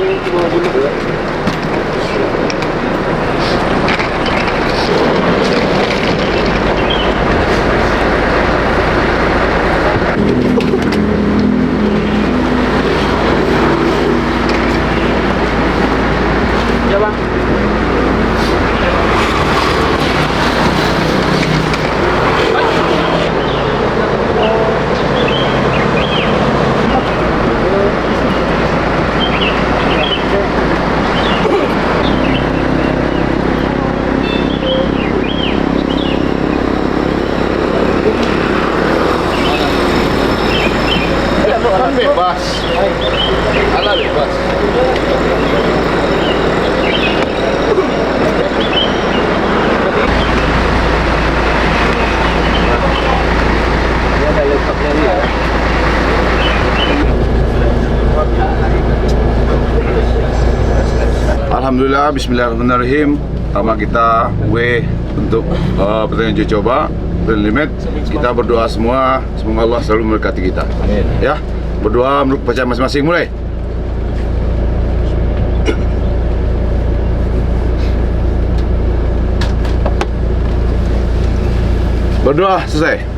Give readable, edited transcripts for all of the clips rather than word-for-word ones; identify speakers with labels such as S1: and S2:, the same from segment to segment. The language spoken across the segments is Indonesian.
S1: Ya bang.
S2: Kan bebas. Ala bebas.
S1: Dia ada laptopnya dia.
S2: Alhamdulillah, bismillahirrahmanirrahim. Pertama kita untuk pertandingan uji coba limit. Kita berdoa semua, semoga Allah selalu memberkati kita.
S1: Amin.
S2: Ya, berdoa menurut bacaan masing-masing, mulai. Berdoa selesai.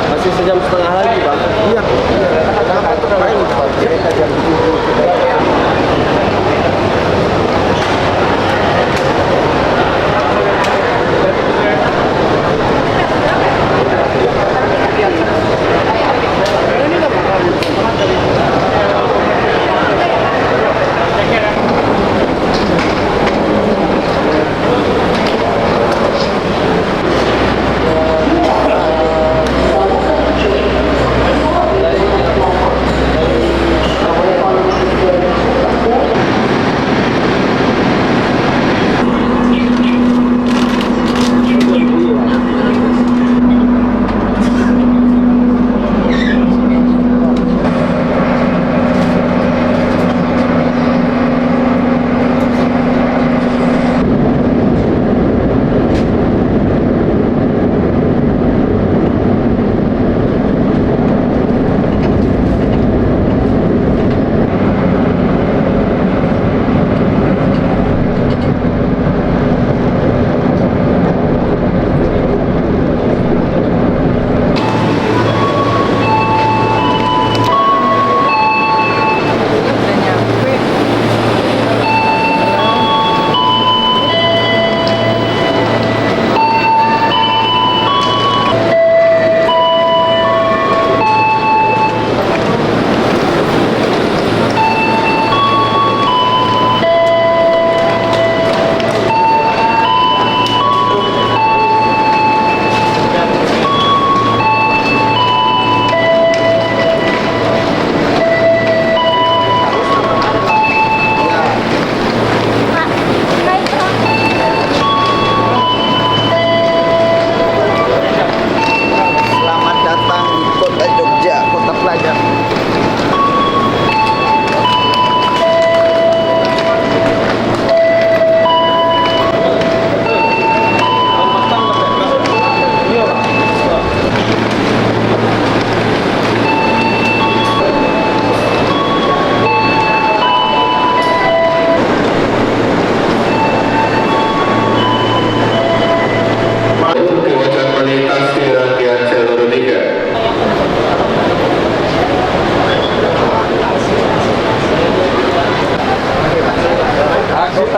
S1: Masih sejam setengah lagi bang. Iya.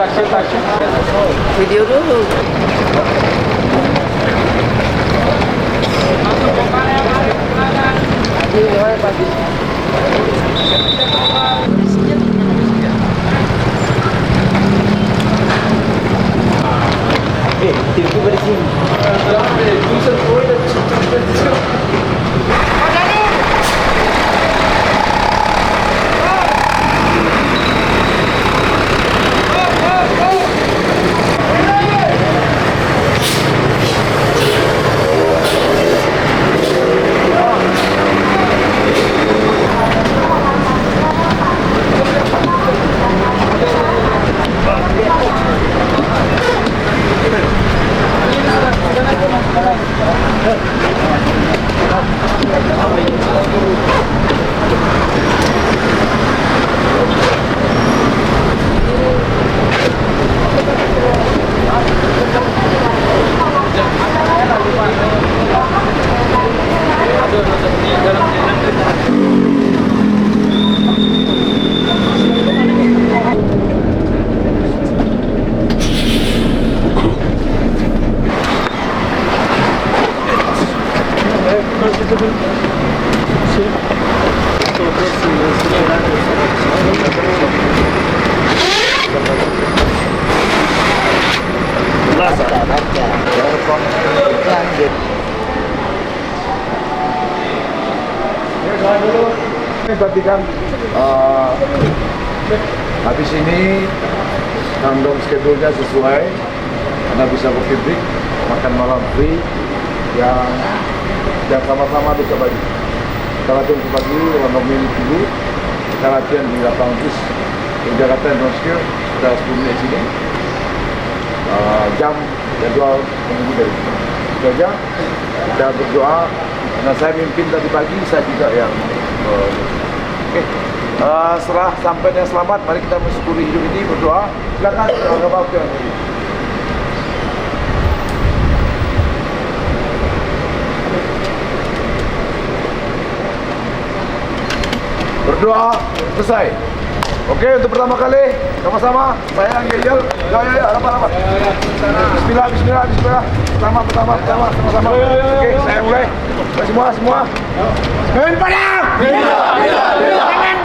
S1: Video dulu. TV bersih.
S2: Perhatikan habis ini tanggung schedule-nya sesuai, Anda bisa berpikir makan malam free yang sama-sama bisa bagi. Kita latihan pagi, orang ngomongin dulu, kita latihan di lapangan bus di Jakarta Indonesia, sudah 10 menit sini, jam jadwal menunggu dari sini. Itu aja, kita berdoa, karena saya mimpin tadi pagi, saya juga yang oke. Setelah sampai dengan selamat, mari kita mensyukuri hidup ini, berdoa. Silakan, jangan apa-apa. Berdoa selesai. Oke, untuk pertama kali sama-sama saya Angel. Ya, rapat. Bismillah. Pertama, sama-sama. Oke, saya mulai. Semua. Main padang. Bila.